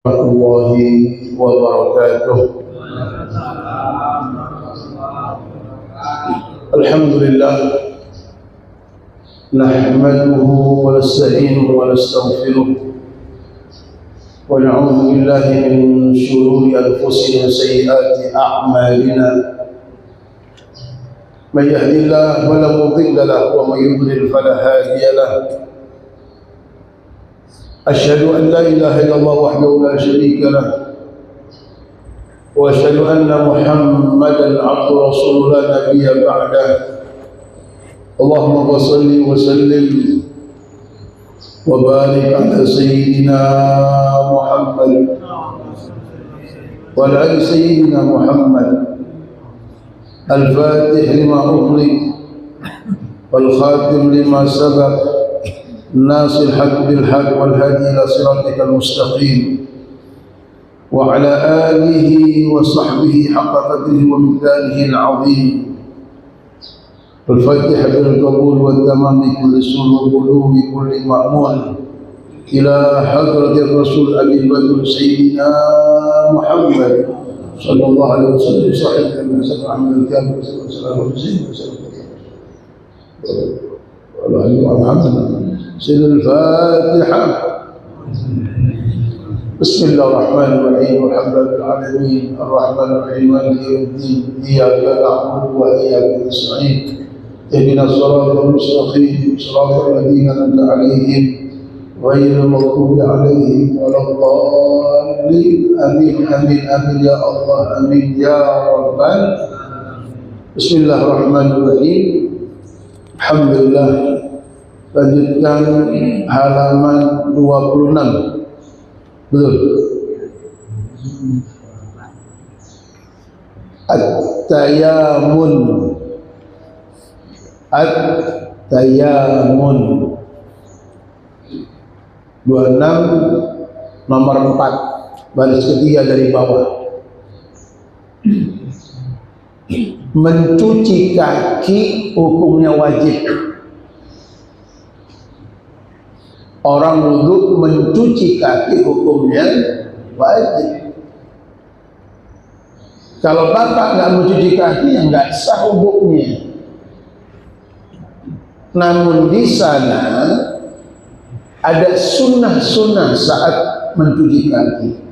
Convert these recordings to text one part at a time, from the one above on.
warahmatullahi wabarakatuh. Alhamdulillah, nahmaduhu wa nasta'inuhu wa nastaghfiruh wa na'udzu billahi min shururi anfusina wa sayyiati a'malina. Man yahdihillahu fala mudilla lahu wa man yudlil fala hadiya lahu. أشهد أن لا إله إلا الله وحده لا شريك له وأشهد أن محمدا عبد رسول لا نبي بعده. اللهم صل وسلم وبارك على سيدنا محمد وعلى آل سيدنا محمد الفاتح لما أغلق والخاتم لما سبق الناصر الحق بالحق والهادي إلى صراطك المستقيم وعلى آله وصحبه حق قدره ومقداره العظيم. الفاتحة بالقبول والتمام بكل سر وقلوب كل مأمون إلى حضرة الرسول أبي البدر سيدنا محمد صلى الله عليه وسلم صحيح كما سمع من الكامل والسلام عليه وسلم. سر الفاتحة. بسم الله الرحمن الرحيم والحمد لله رب العالمين الرحمن الرحيم مالك يوم الدين إياك نعبد وإياك نستعين اهدنا الصراط المستقيم صراط الذين أنعمت عليهم غير المغضوب عليهم ولا الضالين. آمين آمين آمين يا الله آمين يا رب. بسم الله الرحمن الرحيم. Alhamdulillah. Lanjutkan halaman 26. Betul. At-tayamun. At-tayamun. 26 nomor 4 baris ketiga dari bawah. Mencuci kaki hukumnya wajib. Orang wudhu mencuci kaki hukumnya wajib. Kalau bapak nggak mencuci kaki, ya nggak sah wudhunya. Namun di sana ada sunnah-sunnah saat mencuci kaki.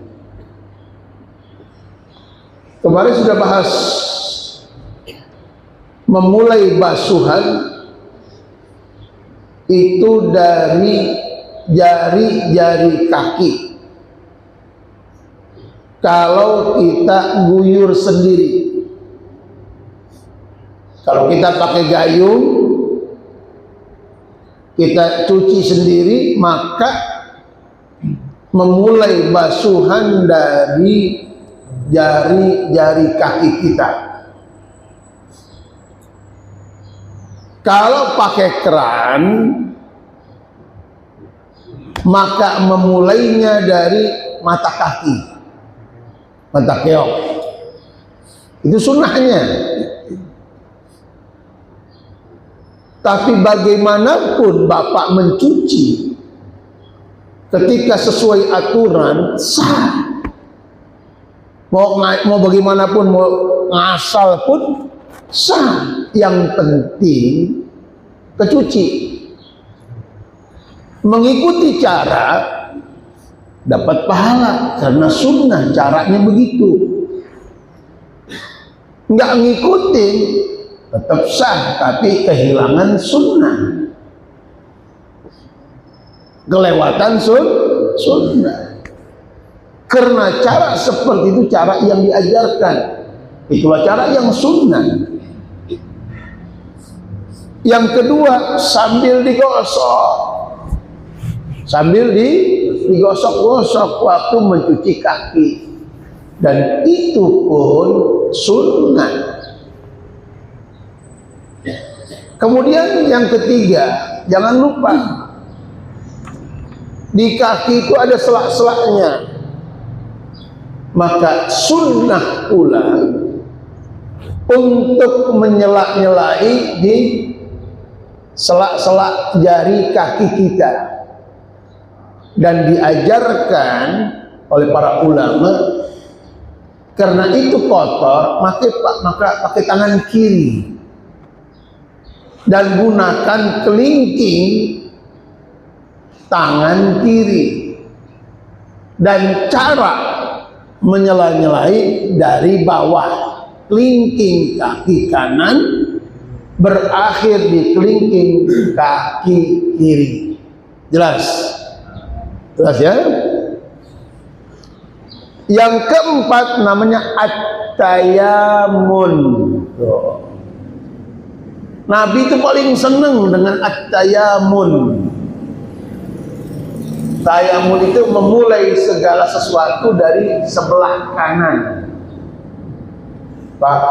Kemarin sudah bahas memulai basuhan itu dari jari-jari kaki. Kalau kita guyur sendiri, kalau kita pakai gayung, kita cuci sendiri, maka memulai basuhan dari jari-jari kaki kita. Kalau pakai keran, maka memulainya dari mata kaki, mata keok. Itu sunnahnya. Tapi bagaimanapun bapak mencuci, ketika sesuai aturan sah. Mau bagaimanapun, mau ngasal pun sah. Yang penting kecuci. Mengikuti cara dapat pahala karena sunnah, caranya begitu. Nggak ngikutin tetap sah tapi kehilangan sunnah, kelewatan sunnah. Karena cara seperti itu cara yang diajarkan, itulah cara yang sunnah. Yang kedua, sambil digosok, sambil digosok-gosok waktu mencuci kaki, dan itu pun sunnah. Kemudian yang ketiga, jangan lupa di kaki itu ada selak-selaknya, maka sunnah pula untuk menyela-nyelai di selak-selak jari kaki kita. Dan diajarkan oleh para ulama, karena itu kotor, maka pakai tangan kiri dan gunakan kelingking tangan kiri, dan cara menyela-nyelai dari bawah kelingking kaki kanan berakhir di kelingking kaki kiri. Jelas? Jelas ya? Yang keempat namanya at-tayamun. Nabi itu paling senang dengan at-tayamun. Tayamun itu memulai segala sesuatu dari sebelah kanan. Pak,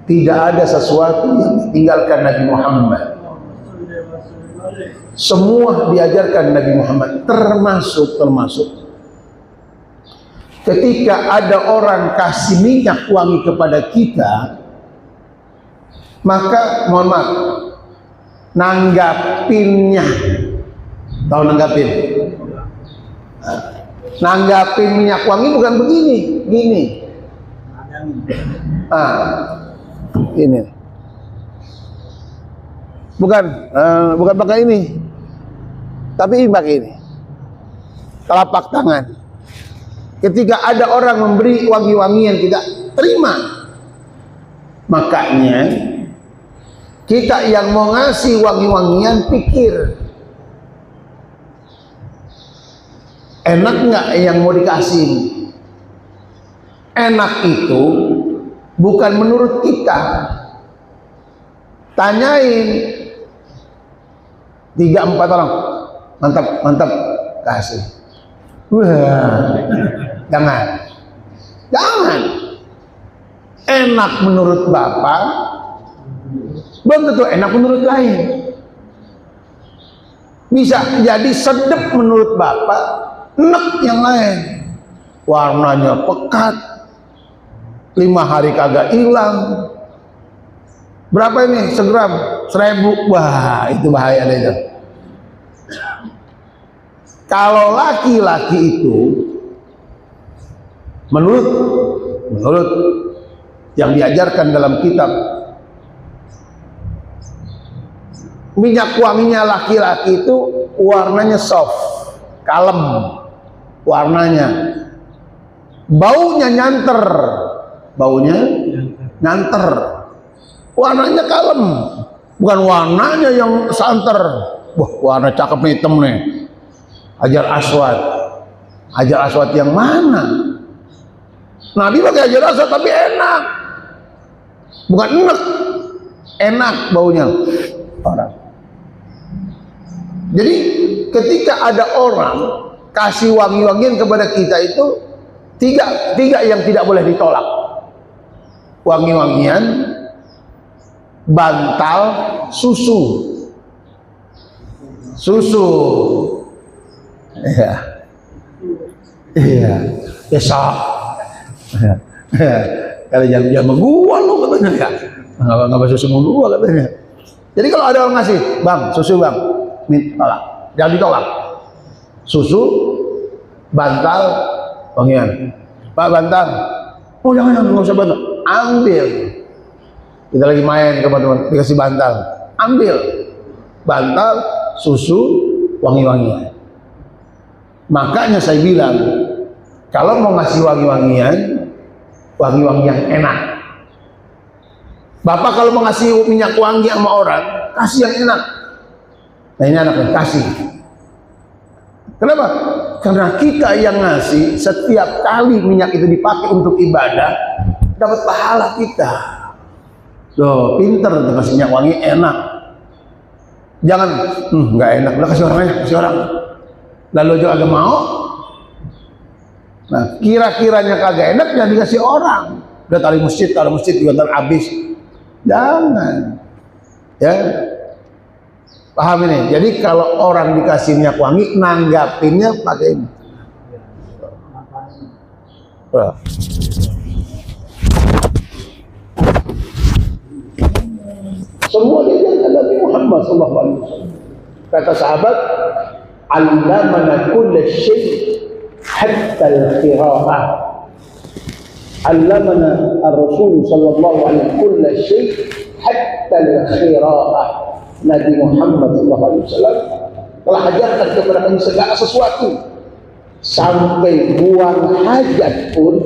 tidak ada sesuatu yang ditinggalkan Nabi Muhammad. Semua diajarkan Nabi Muhammad, termasuk ketika ada orang kasih minyak wangi kepada kita, maka mohon maaf, nanggapinnya. Tahu nanggapin? Nanggapin minyak wangi bukan begini, gini. Ini. Bukan pakai ini. Tapi pakai ini. Telapak tangan. Ketika ada orang memberi wangi-wangian, kita terima. Makanya kita yang mau ngasih wangi-wangian pikir, enak nggak yang mau dikasih? Enak itu bukan menurut kita. Tanyain 3-4 orang, mantap, kasih. Wah, jangan. Enak menurut Bapak, belum tentu enak menurut lain. Bisa jadi sedap menurut Bapak, enak yang lain. Warnanya pekat, 5 hari kagak hilang. Berapa ini? Segram? 1000. Wah, itu bahaya deh itu. Kalau laki-laki itu menurut yang diajarkan dalam kitab, minyak wanginya laki-laki itu warnanya soft, kalem warnanya, baunya nyanter, warnanya kalem, bukan warnanya yang santer. Wah, warna cakep nih, hitam nih, Hajar Aswad yang mana? Nabi pakai Hajar Aswad tapi enak, bukan enak baunya orang. Jadi ketika ada orang kasih wangi-wangian kepada kita itu tiga yang tidak boleh ditolak. Wangi-wangian, bantal, susu. Iya, besok. Kalau jangan gua lo katanya ya, nggak susu gua katanya. Jadi kalau ada orang ngasih, bang, susu bang, tolak, jangan ditolak. Susu, bantal, wangian. Pak, bantal. Oh jangan, nggak usah bantal. Ambil. Kita lagi main teman-teman, dikasih bantal, ambil bantal, susu, wangi-wangian. Makanya saya bilang, kalau mau ngasih wangi-wangian enak. Bapak kalau mau ngasih minyak wangi sama orang, kasih yang enak. Nah ini anaknya, kasih. Kenapa? Karena kita yang ngasih, setiap kali minyak itu dipakai untuk ibadah, dapat pahala kita. Loh, pinter tuh kasih minyak wangi enak. Jangan, nggak enak, udah kasih orang aja, kasih orang. Lalu juga agak mau. Nah, kira-kiranya kagak enak, jangan dikasih orang. Udah taruh masjid juga ntar habis. Jangan. Ya, paham ini? Jadi kalau orang dikasih minyak wangi, nanggapinnya pakai ini. Semua diajarkan Nabi Muhammad SAW. Kata sahabat, "Allamana kulla syai' hatta al-qira'ah. Allamana ar-Rasul sallallahu alaihi kulla syai' hatta al-qira'ah. Nabi Muhammad sallallahu alaihi wasallam telah ajarkan kepada kami segala sesuatu, sampai buang hajat pun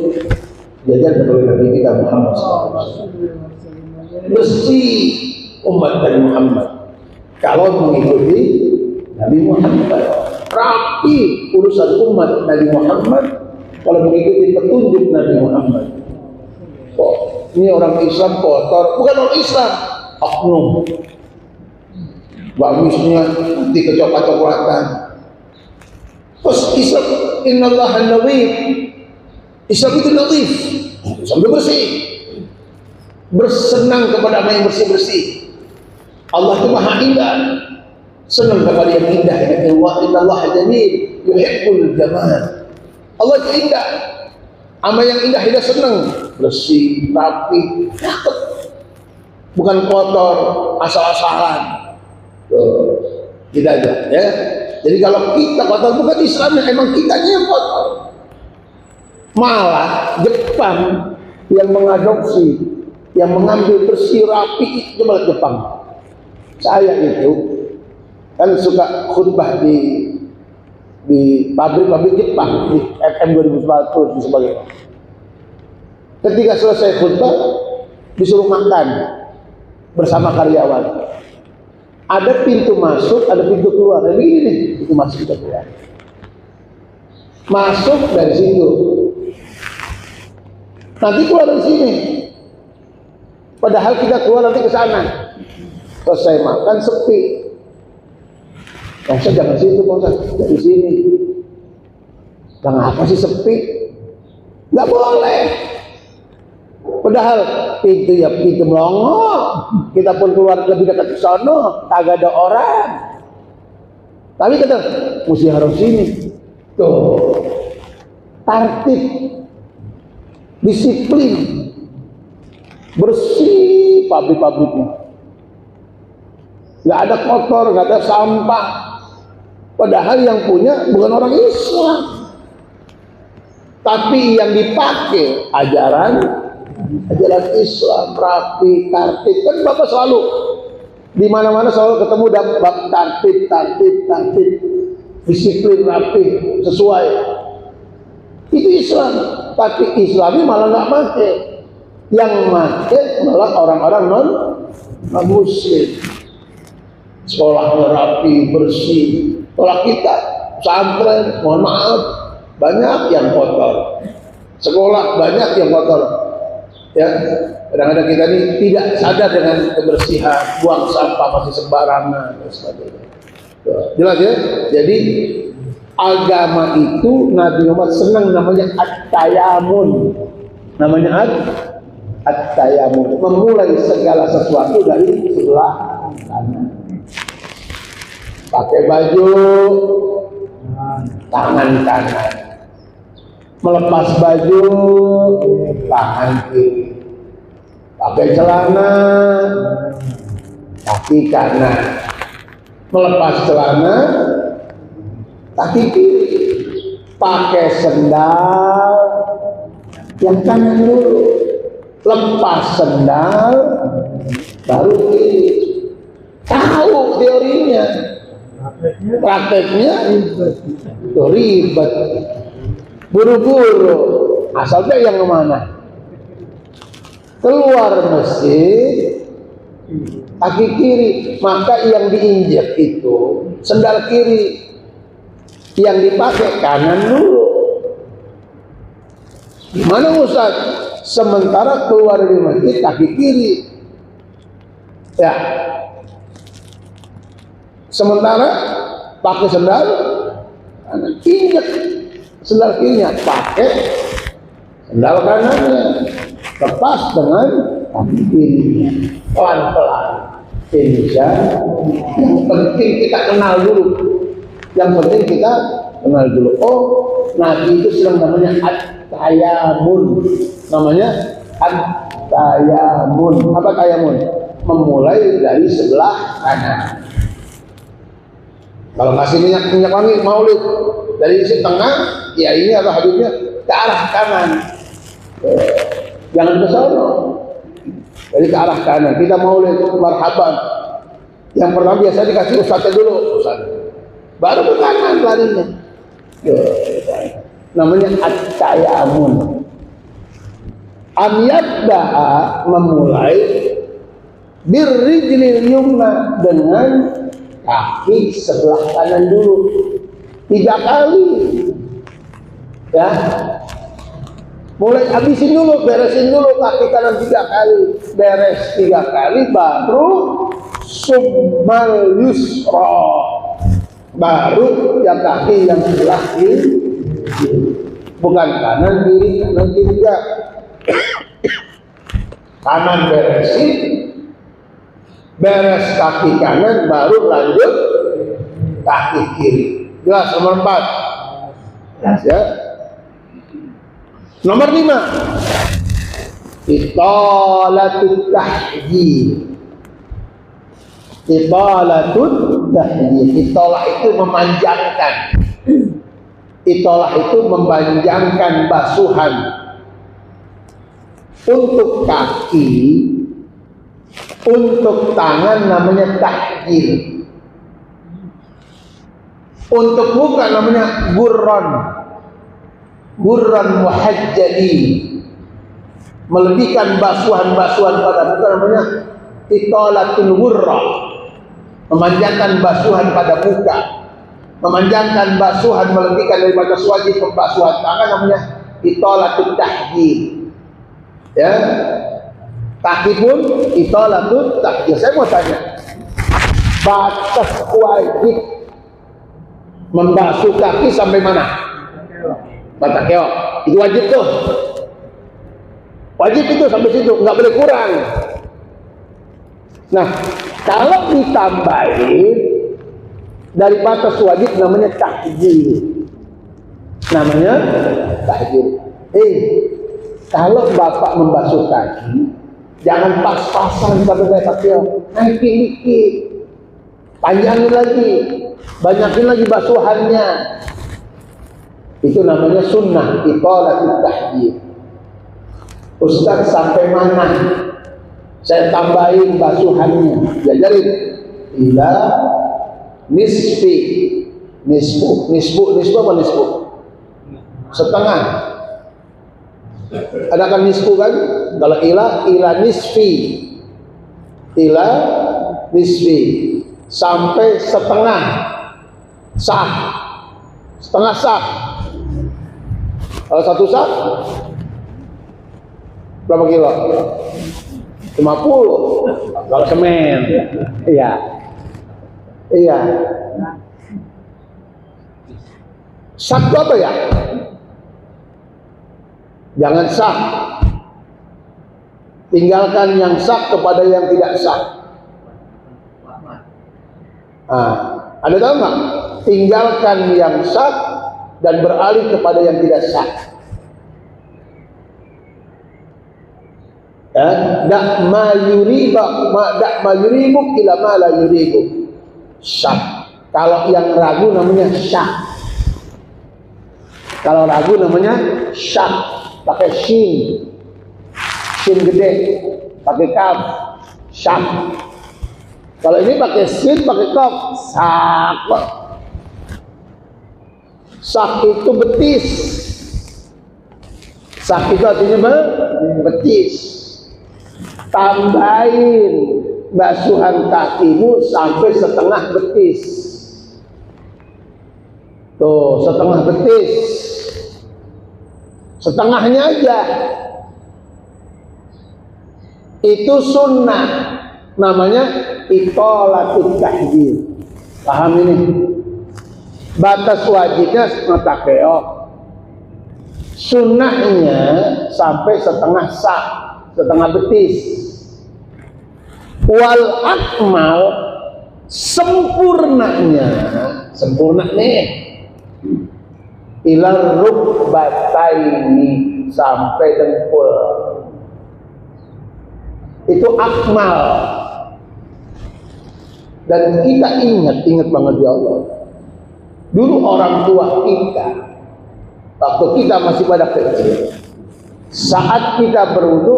diajarkan oleh Nabi kita Muhammad sallallahu alaihi wasallam. Bersih umat Nabi Muhammad kalau mengikuti Nabi Muhammad, rapi urusan umat Nabi Muhammad kalau mengikuti petunjuk Nabi Muhammad. Oh, ini orang Islam kotor, bukan orang Islam, oknum. Bagusnya nanti kecoklat-coklatan. Terus Islam, innallaha nadhif. Islam itu nadhif, sampai bersih. Bersenang kepada apa yang bersih-bersih. Allah itu maha indah, senang kepada yang indah. Innallaha jamil yuhibbul jamal. Allah itu indah, ama yang indah dia senang, bersih, rapi, cakep, bukan kotor, asal-asalan. Tidak ada, ya. Jadi kalau kita kotor bukan Islamnya, emang kitanya yang kotor. Malah Jepang yang mengadopsi, yang mengambil bersih rapi itu malah Jepang. Saya itu kan suka khutbah di pabrik-pabrik Jepang, di FM 2040 dan sebagainya. Ketika selesai khutbah disuruh makan bersama karyawan. Ada pintu masuk, ada pintu keluar. Jadi begini nih, pintu masuk, pintu keluar. Masuk dari situ, nanti keluar dari sini. Padahal kita keluar nanti ke sana. Selesai makan sepi. Bangsa jangan situ, bangsa dari sini. Kenapa sih sepi? Nggak boleh. Padahal pintu ya pintu melongo, kita pun keluar lebih dekat ke sana, kagak ada orang. Tapi kita mesti harus sini. Tuh, tertib, disiplin, bersih pabrik-pabriknya. Nggak ada kotor, nggak ada sampah. Padahal yang punya bukan orang Islam, tapi yang dipakai ajaran Islam, rapi, tertib. Kan Bapak selalu di mana-mana selalu ketemu bab tertib, disiplin, rapi, sesuai. Itu Islam. Tapi Islamnya malah nggak pakai. Yang pakai malah orang-orang non Muslim. Sekolahnya rapi, bersih. Sekolah kita pesantren, mohon maaf, banyak yang kotor. Sekolah banyak yang kotor. Ya, kadang-kadang kita ini tidak sadar dengan kebersihan, buang sampah masih sembarangan dan sebagainya. Jelas ya? Jadi agama itu Nabi Muhammad senang namanya at-tayamun. Namanya at-tayamun, memulai segala sesuatu dari sebelah kanan. Pakai baju tangan kanan, melepas baju tangan kiri, pakai celana kaki kanan, melepas celana kaki kiri, pakai sendal yang kanan dulu, lepas sendal baru kiri. Tahu teorinya, prakteknya ribet, buru-buru. Asalnya yang kemana? Keluar masjid kaki kiri, maka yang diinjak itu sendal kiri, yang dipakai kanan dulu. Gimana Ustaz? Sementara keluar dari masjid kaki kiri, ya. Sementara pakai sendal kanan, injak sendal kirinya, pakai sendal kanannya, lepas dengan kaki kirinya, pelan-pelan. Indonesia, yang penting kita kenal dulu. Yang penting kita kenal dulu. Oh, Nabi itu sedang namanya at-tayamun. Namanya at-tayamun. Apa tayamun? Memulai dari sebelah kanan. Kalau kasih minyak wangi maulid, dari sisi tengah, ya ini atau hadisnya ke arah kanan. Jangan ke sono. Jadi ke arah kanan. Kita mau lihat marhaban. Yang pertama biasa dikasih ustadznya dulu, ustadz. Baru ke kanan larinya. Namanya at-tayamun. Amyadda'a memulai birrijlil yumna dengan kaki sebelah kanan dulu 3 kali. Ya. Mulai habisin dulu, beresin dulu kaki kanan 3 kali, beres 3 kali baru summal yusra, baru yang kaki yang sebelah kiri, bukan kanan kiri enggak. Kanan beresin, beres kaki kanan baru lanjut kaki kiri. Jelas nomor 4. Jelas ya. Nomor 5, italatul tahjil. Italatul tahjil. Italah itu memanjangkan. Italah itu memanjangkan basuhan. Untuk kaki, untuk tangan namanya tahjil. Untuk muka namanya gurran. Gurran muhajjali, melebihkan basuhan-basuhan pada muka namanya italatul gurra, memanjangkan basuhan pada muka, memanjangkan basuhan, melebihkan dari batas wajib pembasuhan tangan namanya italatul tahjil. Ya, kaki pun italatul tahjil. Saya mau tanya, batas wajib membasuh kaki sampai mana? Batak keok, itu wajib tuh. Wajib itu sampai situ, nggak boleh kurang. Nah, kalau ditambahin dari batas wajib namanya tahjil. Namanya tahjil. Kalau bapak membasuh kaki, jangan pas-pasan sampai batak keok, naikin dikit, panjangin lagi, banyakin lagi basuhannya. Itu namanya sunnah italatul tahjil. Ustaz sampai mana? Saya tambahin basuhannya. Diajarin ila nisfi. Nisfu apa nisfu? Setengah. Ada kan nisfu kan? Kalau ila nisfi. Ila nisfi. Sampai setengah sak. Setengah sak. Kalau 1 sak berapa kilo? 50. Kalau semen. Iya. Sak itu apa ya? Jangan sak. Tinggalkan yang sak kepada yang tidak sak. Ada tahu nggak? Tinggalkan yang sak dan beralih kepada yang tidak sah. Dak ma yuribuk ila ma la yuribuk. Syak. Kalau yang ragu namanya syak. Kalau ragu namanya syak. Pakai shin. Shin gede. Pakai kaf. Syak. Kalau ini pakai shin, pakai kaf. Sak. Sak itu betis. Sak itu artinya betis. Tambahin basuhan kakimu sampai setengah betis. Tuh, setengah betis. Setengahnya aja. Itu sunnah. Namanya italatul tahjil. Paham ini? Batas wajibnya mata keok. Sunnahnya sampai setengah sak, setengah betis. Wal akmal sempurnanya, sempurna nih. Ila rukbataini sampai dengkul. Itu akmal. Dan kita ingat banget ya Allah. Dulu orang tua kita, waktu kita masih pada kecil, saat kita berwudu,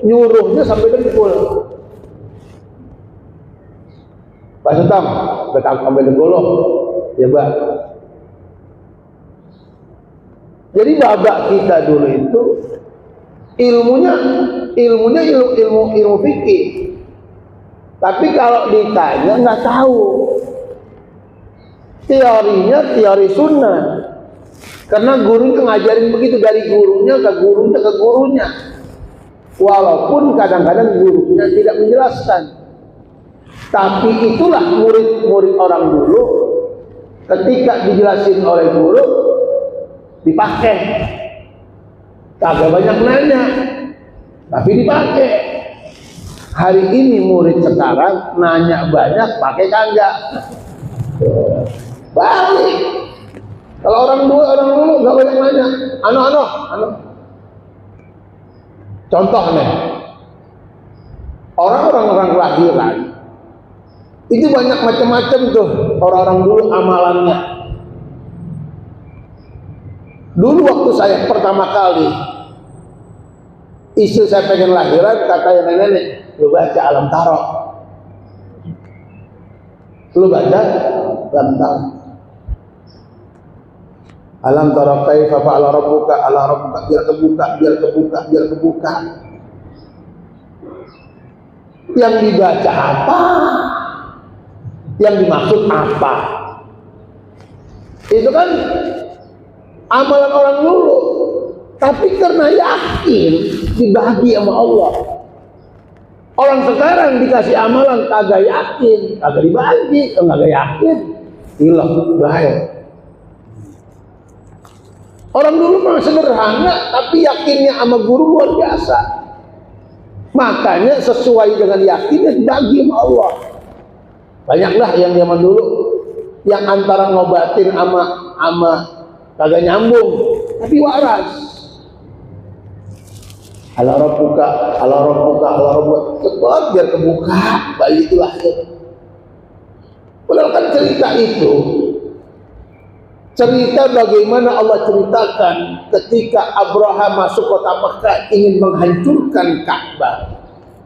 nyuruhnya sampai dengkul. Pak Sutam, betang sampai dengkul loh, ya Mbak. Jadi babak kita dulu itu ilmu fikih. Tapi kalau ditanya nggak tahu. Teorinya teori sunnah. Karena gurunya ngajarin begitu dari gurunya ke gurunya. Walaupun kadang-kadang gurunya tidak menjelaskan. Tapi itulah murid-murid orang dulu, ketika dijelasin oleh guru dipakai. Kagak banyak nanya, tapi dipakai. Hari ini murid sekarang nanya banyak, pakai kagak. Balik. Kalau orang dulu nggak banyak nanya. Ano. Contoh nih, orang-orang lahiran itu banyak macam-macam tuh orang-orang dulu amalannya. Dulu waktu saya pertama kali istri saya pengen lahiran, kata nenek, lu baca Alam Taro. Lu baca Alam Taro. Alam Taro kaifa fa'ala rabbuka, biar kebuka. Yang dibaca apa? Yang dimaksud apa? Itu kan amalan orang dulu. Tapi karena yakin dibagi sama Allah. Orang sekarang dikasih amalan kagak yakin, kagak dibagi, kagak yakin, hilang bahaya. Orang dulu mah sederhana, tapi yakinnya sama guru luar biasa. Makanya sesuai dengan yakinnya dibagi sama Allah. Banyaklah yang zaman dulu yang antara ngobatin sama kagak nyambung, tapi waras. Allah rabbuka, cepat biar kebuka, bayi itu lahir. Padahal kan cerita bagaimana Allah ceritakan ketika Abraham masuk kota Mekah ingin menghancurkan Ka'bah.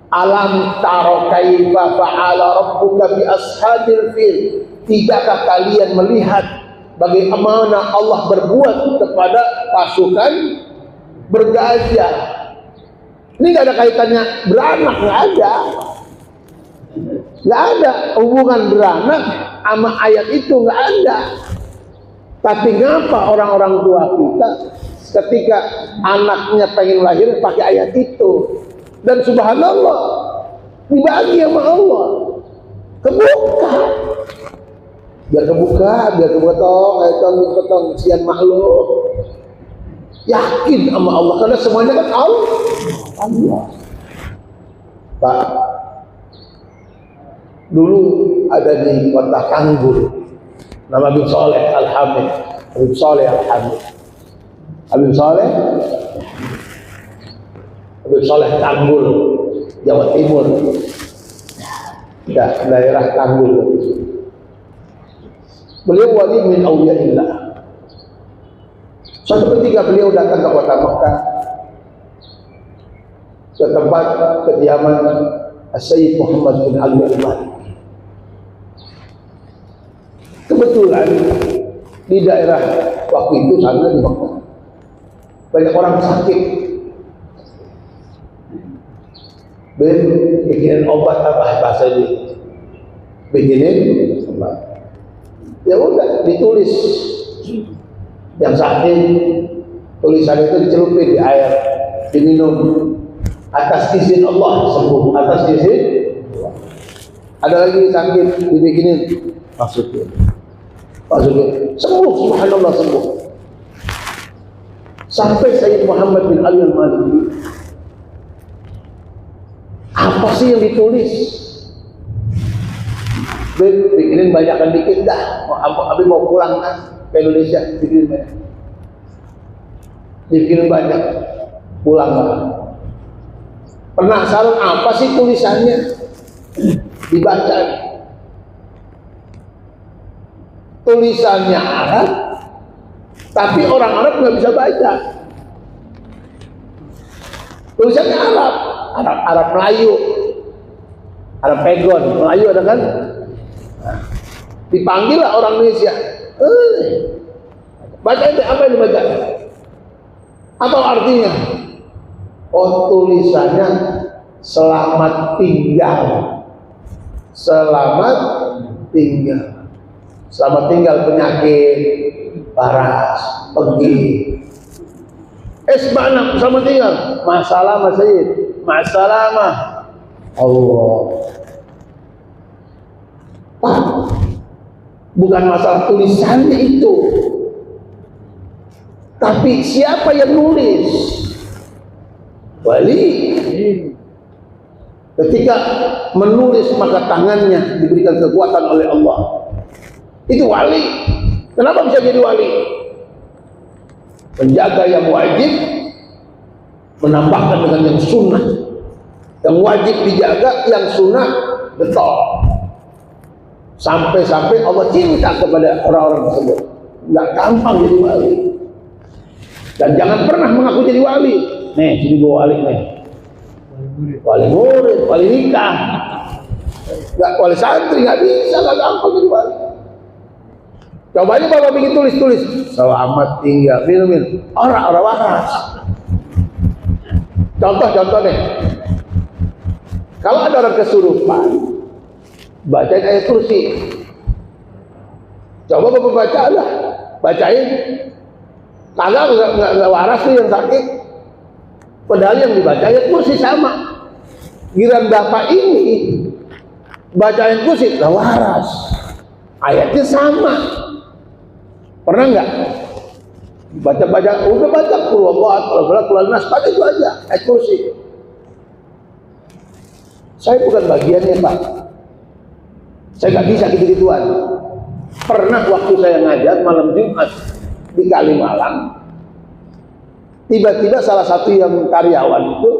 Alam taro kaifa fa'ala rabbuka bi ashabil fil. Tidakkah kalian melihat bagaimana Allah berbuat kepada pasukan bergajah? Ini nggak ada kaitannya beranak, nggak ada hubungan beranak sama ayat itu, nggak ada. Tapi ngapa orang-orang tua kita ketika anaknya pengen lahir pakai ayat itu? Dan subhanallah dibagi sama Allah, kebuka, biar kebuka tong sian makhluk. Yakin sama Allah karena semuanya kan Allah. Pak, dulu ada di kota Kanggul, nama Habib Saleh Al-Hamid. Habib Saleh Kanggul, Jawa Timur, daerah Kanggul. Beliau wali min auliyaillah. Suatu ketika beliau datang ke kota Mekah, ke tempat kediaman Sayyid Muhammad bin Ali Al-Maliki. Kebetulan di daerah waktu itu sana di Mekah banyak orang sakit. Bikinin obat apa bahasa ini? Bikinin obat. Ya udah ditulis yang sakit, tulisan itu dicelupin di air, diminum. Atas izin Allah sembuh, atas izin Allah. Ada lagi sakit dibikinin, masukin sembuh, subhanallah sembuh. Sampai Sayyid Muhammad bin Ali Al-Maliki, apa sih yang ditulis? Bikinin banyakkan dikit dah. Abi mau pulang kan ke Indonesia, dibikinin banyak, pulang kan. Penasaran apa sih tulisannya? Dibaca. tulisannya Arab, tapi orang Arab nggak bisa baca. Tulisannya Arab, Arab Melayu, Arab Pegon, Melayu ada kan? Dipanggil lah orang Indonesia, baca itu apa yang dibaca? Atau artinya? Oh, tulisannya selamat tinggal, selamat tinggal, selamat tinggal penyakit, paras, pergi. Mana selamat tinggal? Masalah Sayyid, masalah Allah. Bukan masalah tulisannya itu, tapi siapa yang nulis? Wali. Ketika menulis maka tangannya diberikan kekuatan oleh Allah. Itu wali. Kenapa bisa jadi wali? Menjaga yang wajib, menambahkan dengan yang sunnah. Yang wajib dijaga, yang sunnah betul. Sampai-sampai Allah cinta kepada orang-orang tersebut. Nggak gampang jadi wali. Dan jangan pernah mengaku jadi wali. Nih, sini gua wali nih. Wali murid, wali nikah. Nggak wali santri, nggak bisa, nggak gampang jadi wali. Coba aja Bapak bikin tulis-tulis. Selamat tinggal, minum. Orang waras. Contoh nih. Kalau ada orang kesurupan, bacain ayat kursi. Coba Bapak baca lah, bacain. Kagak nggak waras tuh yang sakit. Padahal yang dibaca ayat kursi sama. Giliran Bapak ini baca ayat kursi, nggak waras. Ayatnya sama. Pernah nggak? Baca, udah baca Qul Nas, baca itu aja ayat kursi. Saya bukan bagiannya Pak. Saya nggak bisa gitu-gituan. Pernah waktu saya ngajar malam Jumat di Kalimalang, tiba-tiba salah satu yang karyawan itu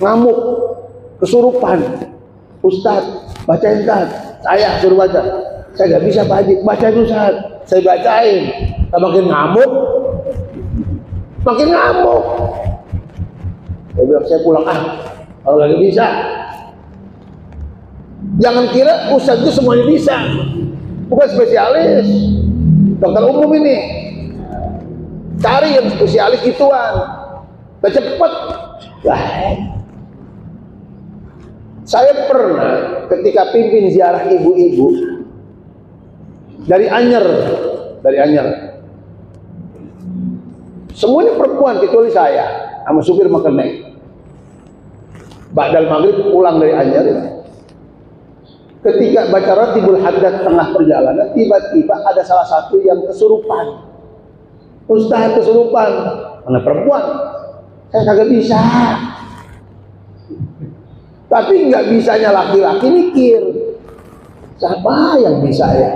ngamuk, kesurupan. Ustaz, bacain Ustaz. Saya suruh baca. Saya nggak bisa Pak Haji, bacain Ustaz. Saya bacain. Makin ngamuk, makin ngamuk. Saya bilang saya pulang kalau lagi bisa. Jangan kira Ustaz itu semuanya bisa. Bukan spesialis. Dokter umum ini. Cari yang spesialis gituan. Udah cepet. Saya pernah ketika pimpin ziarah ibu-ibu dari Anyer. Semuanya perempuan kecuali saya sama supir mekenek. Ba'dal maghrib pulang dari Anyer. Ketika baca Ratibul Haddad tengah perjalanan, tiba-tiba ada salah satu yang kesurupan. Ustaz kesurupan, mana perempuan? Saya kagak bisa. Tapi nggak bisanya laki-laki mikir, siapa yang bisa ya?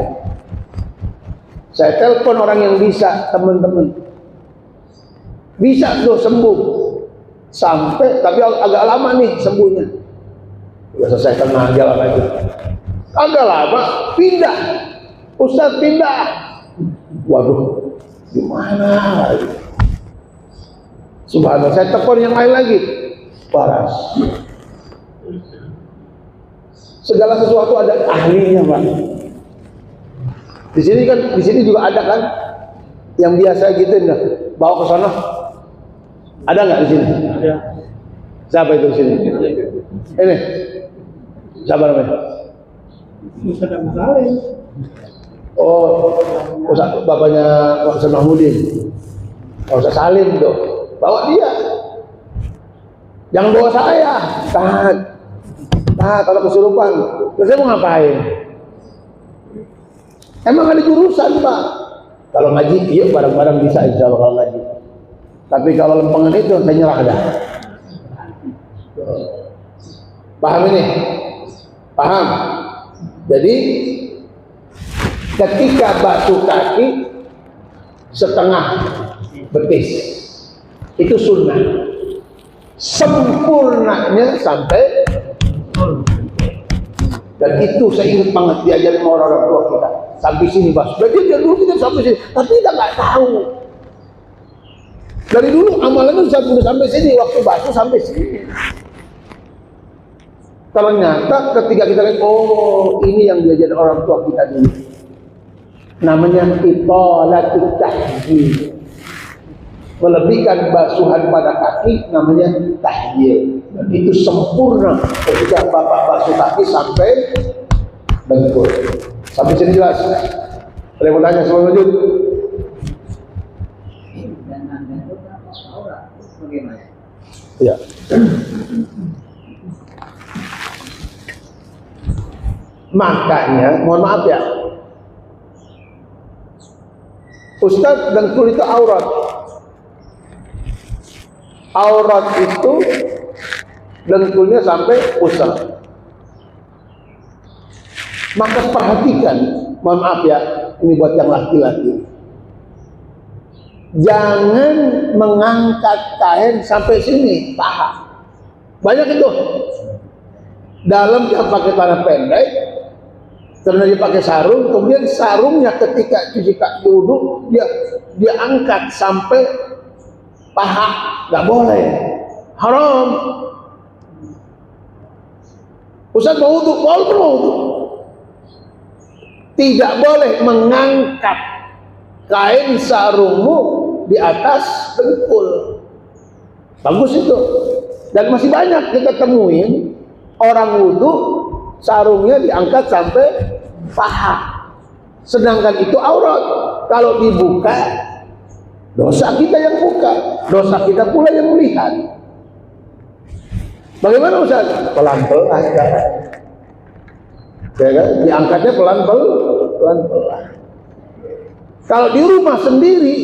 Saya telepon orang yang bisa, teman-teman. Bisa tuh sembuh. Sampai, tapi agak lama nih sembuhnya. Udah selesai tenaga lah itu. Agak lama, pindah. Ustaz pindah. Waduh, gimana? Subhanallah, saya telepon yang lain lagi. Waras. Segala sesuatu ada ahlinya, Pak. Di sini juga ada kan yang biasa gitu enggak? Bawa ke sana. Ada nggak di sini? Ada. Siapa itu di sini? Ini. Siapa namanya? Ustaz Abu Salim. Oh, Ustaz bapaknya Ustaz Mahmudin. Ustaz Salim tuh. Bawa dia. Jangan bawa saya. Tahan kalau kesurupan. Terus saya mau ngapain? Emang ada jurusan Pak. Kalau ngaji, iya bareng-bareng bisa insya Allah kalau ngaji. Tapi kalau lempengan itu saya nyerah dah. Paham ini? Paham? Jadi ketika basuh kaki setengah betis itu sunnah. Sempurnanya sampai dan itu saya ingat banget diajarin orang-orang tua kita. sampai sini basuh. Berarti dia dulu kita sampai sini, tapi kita nggak tahu. Dari dulu amalannya udah sampai sini, waktu basuh sampai sini. Ternyata ketika kita lihat, oh ini yang diajar orang tua kita dulu. Namanya italatul tahjil. Melebihkan basuhan pada kaki namanya tahjil. Dan itu sempurna ketika bapak basuh kaki sampai dengkul. Sampai sini jelas. Ada yang mau tanya sebelum lanjut? Iya. Makanya, mohon maaf ya, Ustadz, dengkul itu aurat. Aurat itu dengkulnya sampai pusat. Maka perhatikan, mohon maaf ya, ini buat yang laki-laki. Jangan mengangkat kain sampai sini, paha. Banyak itu. Dalam dia pakai celana pendek, karena dia pakai sarung, kemudian sarungnya ketika cuci kaki wudhu dia angkat sampai paha, nggak boleh, haram. Ustaz mau wudhu, walaupun mau wudhu, tidak boleh mengangkat kain sarungmu di atas dengkul. Bagus itu. Dan masih banyak kita temuin orang wudhu sarungnya diangkat sampai paha, sedangkan itu aurat. Kalau dibuka, dosa kita yang buka, dosa kita pula yang melihat. Bagaimana Ustaz? Pelan-pelan kan? Ya kan? Diangkatnya pelan-pelan. Kalau di rumah sendiri,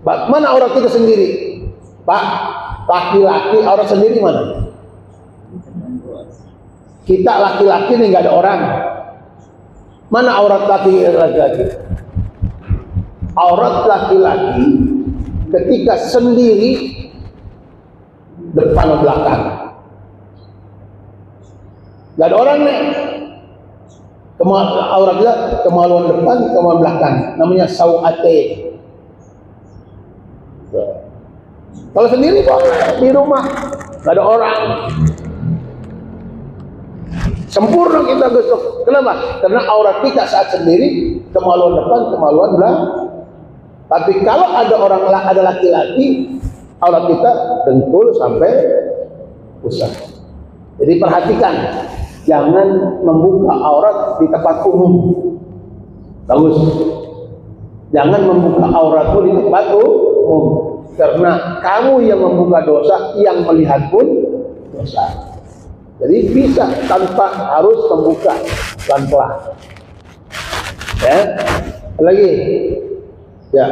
mana aurat kita sendiri? Pak, laki-laki aurat sendiri mana? Kita laki-laki nih nggak ada orang. Mana aurat laki-laki? Aurat laki-laki ketika sendiri depan belakang. Nggak ada orang nih. Aurat dia kemaluan depan, kemaluan belakang. Namanya sau'ate. Kalau sendiri boleh di rumah, nggak ada orang. Sempurna kita gosok. Kenapa? Karena aurat kita saat sendiri kemaluan depan, kemaluan belakang. Tapi kalau ada orang, ada laki-laki, aurat kita dengkul sampai pusat. Jadi perhatikan, jangan membuka aurat di tempat umum. Bagus. Jangan membuka auratmu di tempat umum, karena kamu yang membuka dosa, yang melihat pun dosa. Jadi bisa tanpa harus membuka pelan-pelan. Ya, lagi. Ya.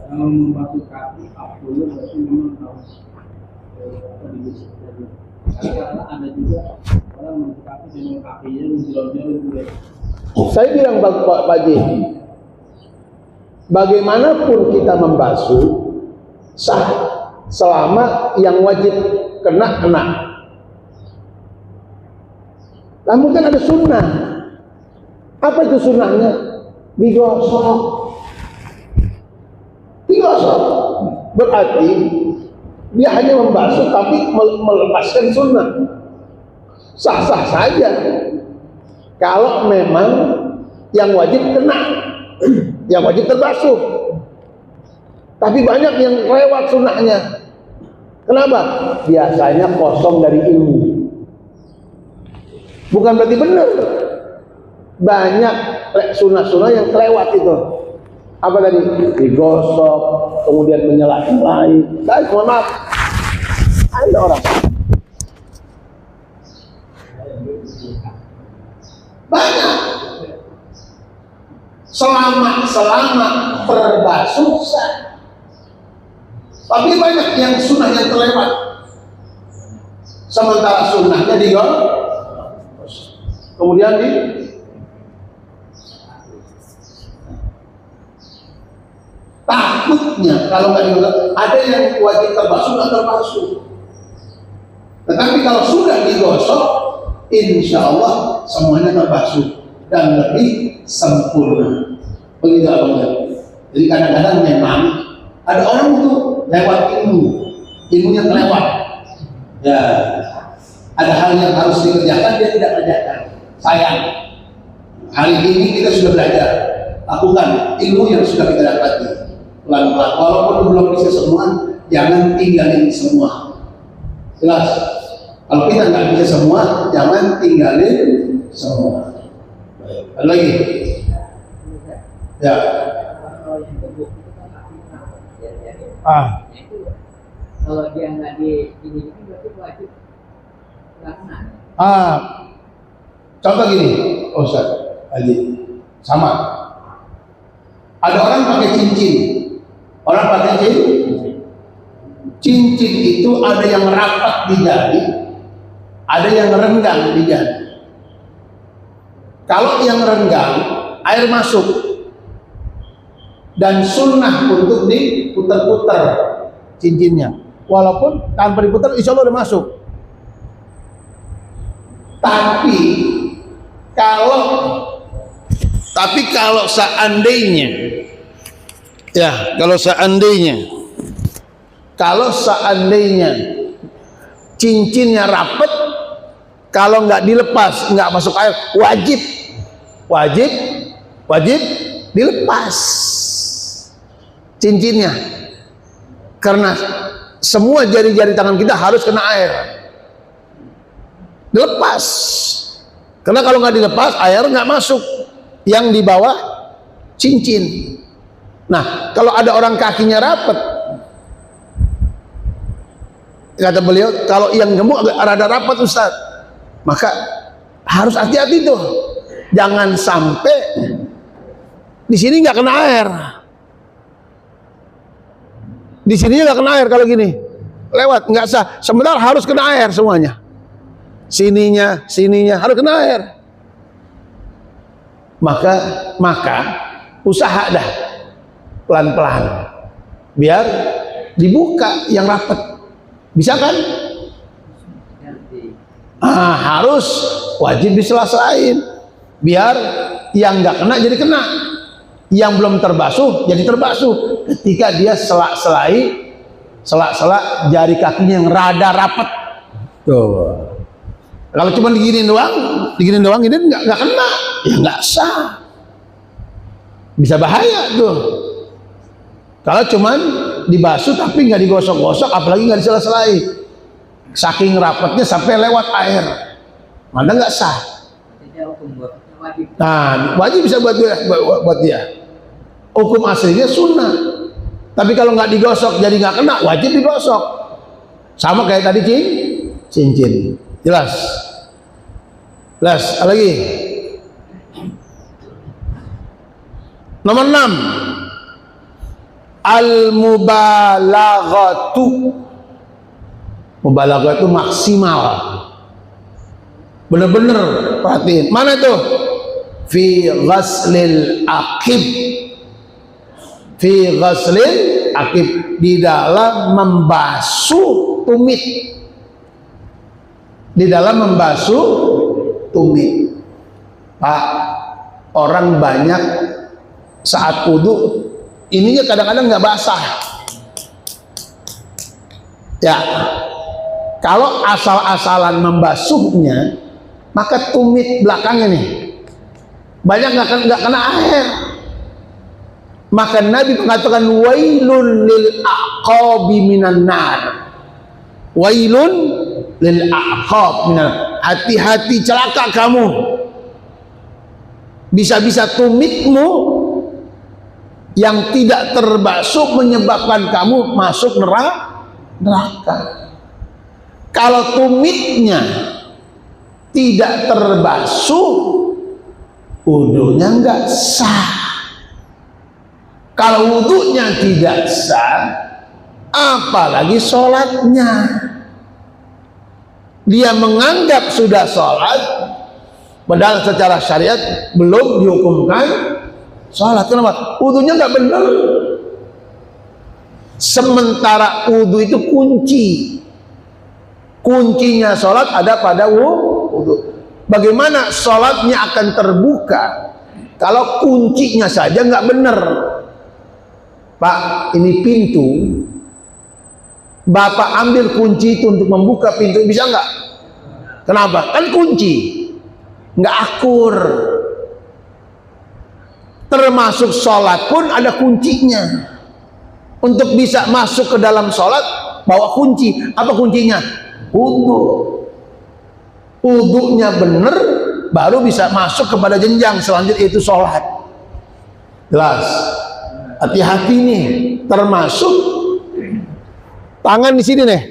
Kalau membasuh kaki, dulu berarti memang harus dibasuh. Karena ada juga orang membasuh kaki dengan kakinya menjauh-jauh juga. Saya bilang Pak Haji, bagaimanapun kita membasuh sah selama yang wajib kena. Namun kan ada sunnah. Apa itu sunnahnya? Digosok. Berarti dia hanya membasuh tapi melepaskan sunnah. Sah-sah saja. Kalau memang yang wajib kena, yang wajib terbasuh. Tapi banyak yang lewat sunnahnya. Kenapa? Biasanya kosong dari ilmu. Bukan berarti benar. Banyak sunnah-sunnah yang kelewat itu. Apa tadi? Digosok, kemudian menyela-nyelai. Guys, mohon maaf. Ada orang. Banyak. Selama terbasuh sah. Tapi banyak yang sunnah yang terlewat. Sementara sunnahnya digosok. Kemudian takutnya kalau nggak digosok, ada yang wajib terbasuh nggak terbasuh. Tetapi kalau sudah digosok, insya Allah semuanya terbasuh. dan lebih sempurna. Begitu abangnya. Jadi kadang-kadang memang ada orang itu lewat ilmunya kelewat. Ya, ada hal yang harus dikerjakan dia tidak kerjakan. Sayang. Hari ini kita sudah belajar, lakukan ilmu yang sudah kita dapati pelan-pelan. Walaupun belum bisa semua, jangan tinggalin semua. Jelas. Kalau kita nggak bisa semua, jangan tinggalin semua. Ada lagi? Ya. Kalau dia nggak di ini berarti wajib nggak kena. Contoh gini, Ustaz Haji, sama. Ada orang pakai cincin, cincin itu ada yang rapat di jari, ada yang renggang di jari. Kalau yang renggang, air masuk dan sunnah untuk diputar-putar cincinnya. Walaupun tanpa diputar, insya Allah udah masuk. Tapi kalau seandainya, ya, kalau seandainya cincinnya rapet, kalau nggak dilepas, nggak masuk air, wajib dilepas cincinnya, karena semua jari-jari tangan kita harus kena air, dilepas. Karena kalau nggak dilepas, air nggak masuk yang di bawah cincin. Nah, kalau ada orang kakinya rapet, kata beliau, kalau yang gemuk agak rada rapat Ustaz, maka harus hati-hati tuh, jangan sampai di sini nggak kena air, di sininya nggak kena air. Kalau gini lewat nggak sah, sebentar harus kena air semuanya, sininya harus kena air. Maka usaha dah pelan-pelan biar dibuka yang rapat. Bisa kan? Harus wajib disela-selain biar yang nggak kena jadi kena, yang belum terbasuh jadi terbasuh ketika dia selak-selak jari kakinya yang rada rapat. Tuh. Kalau cuma diginin doang ini nggak kena, ya nggak sah, bisa bahaya tuh. Kalau cuman dibasuh tapi nggak digosok-gosok, apalagi nggak disela-selain, saking rapatnya sampai lewat air, mana nggak sah. Nah, wajib bisa buat dia. Hukum aslinya sunnah, tapi kalau nggak digosok jadi nggak kena, wajib digosok. Sama kayak tadi cincin. Jelas lagi. Nomor 6, al-mubalaghatu. Mubalaghah itu maksimal, bener-bener perhatiin. Mana itu? Fi ghaslil aqib, di dalam membasuh tumit. Pak, orang banyak saat wudu ininya kadang-kadang nggak basah. Ya, kalau asal-asalan membasuhnya, maka tumit belakangnya nih banyak nggak kena air. Maka Nabi mengatakan wailun lil aqabi minan nar. Wailun lil aqab minan, hati-hati, celaka kamu, bisa-bisa tumitmu yang tidak terbasuh menyebabkan kamu masuk neraka. Kalau tumitnya tidak terbasuh, wudunya nggak sah. Kalau wudunya tidak sah, apalagi sholatnya. Dia menganggap sudah sholat, padahal secara syariat belum dihukumkan sholat. Kenapa? Wudunya nggak benar. Sementara wudu itu kunci. Kuncinya sholat ada pada wudu. Bagaimana sholatnya akan terbuka kalau kuncinya saja nggak benar? Pak, ini pintu, Bapak ambil kunci itu untuk membuka pintu, bisa nggak? Kenapa? Kan kunci, nggak akur. Termasuk sholat pun ada kuncinya. Untuk bisa masuk ke dalam sholat, bawa kunci. Apa kuncinya? Wudu. Wudunya benar, baru bisa masuk kepada jenjang selanjutnya, itu sholat. Jelas. Hati-hati nih, termasuk tangan di sini nih.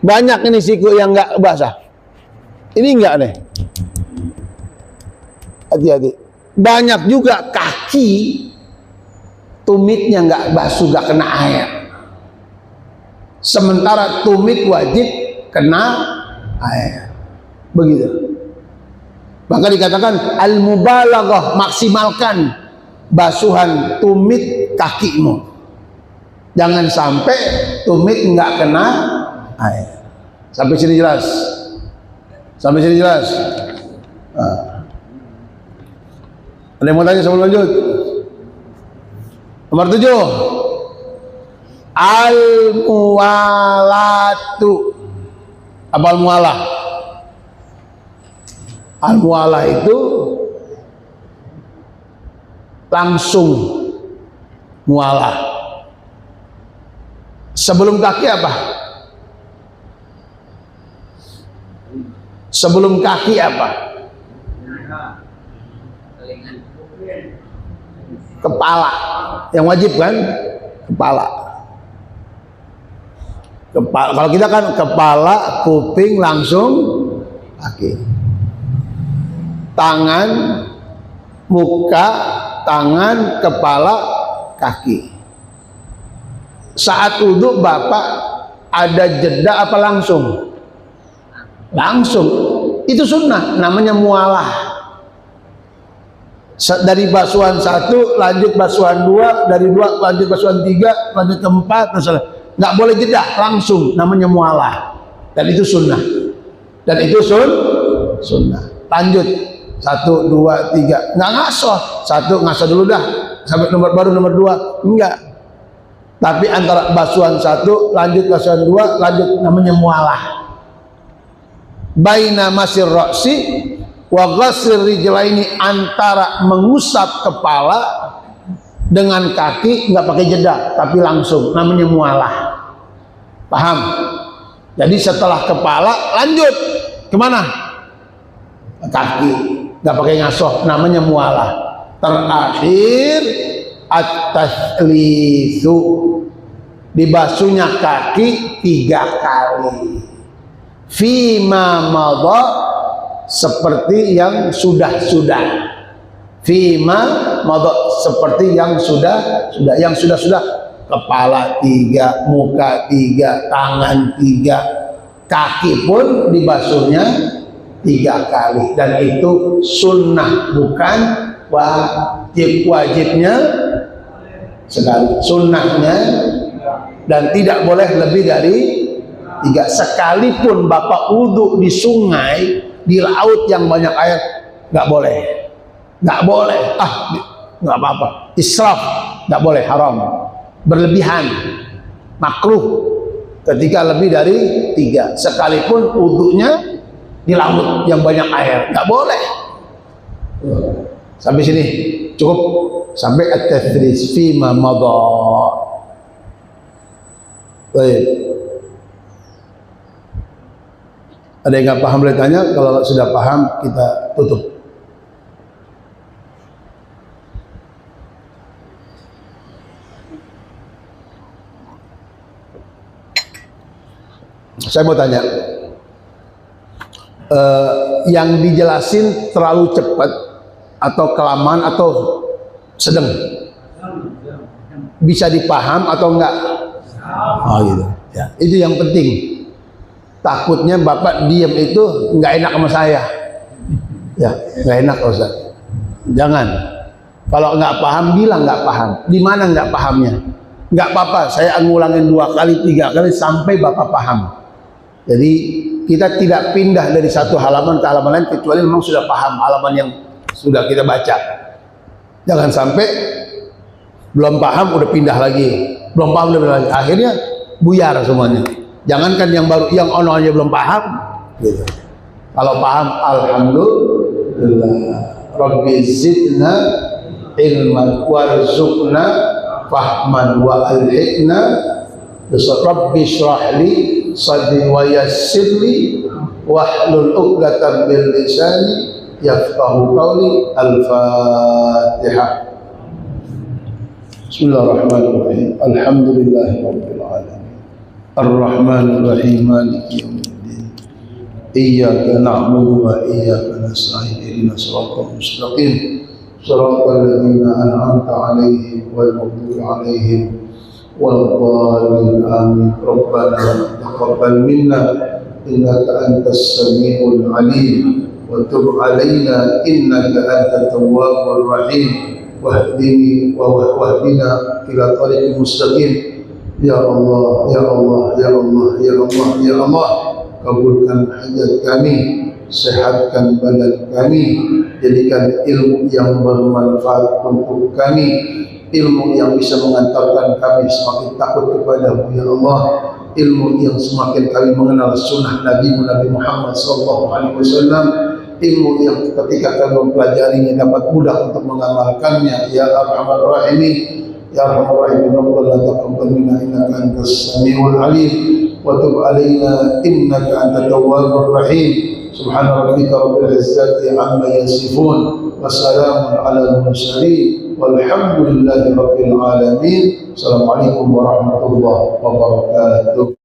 Banyak ini siku yang nggak basah. Ini enggak nih. Hati-hati. Banyak juga kaki tumitnya nggak basuh, nggak kena air. Sementara tumit wajib kena air. Begitu. Maka dikatakan al-mubalaghah, maksimalkan basuhan tumit kakimu. Jangan sampai tumit nggak kena air. Sampai sini jelas? Sampai sini jelas? Nah. Ada yang mau tanya sebelum lanjut? Nomor 7, al-muwalatu. Apa al-muwalah? Al-muwalah itu langsung muwalah. Sebelum kaki apa? Sebelum kaki apa? Kepala. Yang wajib kan? Kepala. Kepala. Kalau kita kan kepala, kuping, langsung kaki. Tangan, muka, tangan, kepala, kaki. Saat wudhu Bapak ada jeda apa langsung? Langsung. Itu sunnah, namanya mualah. Dari basuhan 1 lanjut basuhan 2, dari 2 lanjut basuhan 3, lanjut ke 4, nggak boleh jeda, langsung, namanya mualah. Dan itu sunnah. Dan itu sunnah. Lanjut 1, 2, 3, nggak ngasoh. 1 ngasoh dulu dah, sampai baru nomor 2, enggak. Tapi antara basuhan 1 lanjut basuhan 2 lanjut, namanya mualah. Baina masir roksi wa ghaslir rijlaini, antara mengusap kepala dengan kaki nggak pakai jeda tapi langsung, namanya mualah. Paham? Jadi setelah kepala lanjut kemana? Kaki, nggak pakai ngasoh, namanya mualah. Terakhir at-taslisu, dibasuhnya kaki 3 kali. Fima madha, seperti yang sudah-sudah. Fima madha, seperti yang sudah. Yang sudah-sudah, kepala 3, muka 3, tangan 3, kaki pun dibasuhnya 3 kali. Dan itu sunnah, bukan wajib. Wajibnya sekali, sunnahnya, dan tidak boleh lebih dari 3. Sekalipun Bapak wudhu di sungai, di laut yang banyak air, nggak boleh. Nggak boleh. Nggak apa-apa. Israf, nggak boleh, haram. Berlebihan, makruh ketika lebih dari 3. Sekalipun wudhunya di laut yang banyak air, nggak boleh. Sampai sini cukup, sampai at-tadris fima madha. Baik. Ada yang nggak paham boleh tanya, kalau sudah paham kita tutup. Saya mau tanya, yang dijelasin terlalu cepat atau kelamaan atau sedang? Bisa dipaham atau enggak? Oh gitu. Ya, itu yang penting. Takutnya Bapak diam itu nggak enak sama saya. Ya, nggak enak Ustaz. Jangan. Kalau nggak paham bilang nggak paham. Di mana nggak pahamnya? Nggak apa-apa. Saya ngulangin 2 kali, 3 kali sampai Bapak paham. Jadi kita tidak pindah dari satu halaman ke halaman lain kecuali memang sudah paham halaman yang sudah kita baca. Jangan sampai belum paham udah pindah lagi, belum paham udah pindah lagi, akhirnya buyar semuanya. Jangankan yang baru, yang ono aja belum paham gitu. Kalau paham, alhamdulillah. Rabbi zidna ilman warzuqna fahman wa alhiqna. Rabbi syrahli sadri wa yassirli wahlul 'uqdatam min lisani yafqahu qawli. Al-Fatihah. Bismillahirrahmanirrahim. Alhamdulillahirabbil alamin. Ar-Rahmanir Rahim. Maliki yaumiddin. Iyyaka na'budu wa iyyaka nasta'in. Ihdinas siratal mustaqim. Shiratal ladzina an'amta 'alaihim ghairil maghdubi 'alaihim waladdallin. Amin. Rabbana taqabbal minna innaka antas samiul 'alim wa tub 'alaina innaka antat tawwabur rahim. Wahdini wahdina ila tariqil mustaqim. Ya Allah, ya Allah, ya Allah, ya Allah, ya Allah, kabulkan hajat kami, sehatkan badan kami, jadikan ilmu yang bermanfaat untuk kami, ilmu yang bisa mengantarkan kami semakin takut kepadamu ya Allah, ilmu yang semakin kami mengenal sunnah Nabi Muhammad SAW, ilmu yang ketika kami mempelajarinya dapat mudah untuk mengamalkannya ya Arhamar Rahimin. Ya Arhamar Rahimin, Rabbana taqabbal minna innaka antas samiul alim wa tub alaina innaka antat tawwabur rahim. Subhana rabbika rabbil izzati amma yasifun wa salamun alal mursalin walhamdulillahi rabbil alamin. Assalamualaikum warahmatullahi wabarakatuh.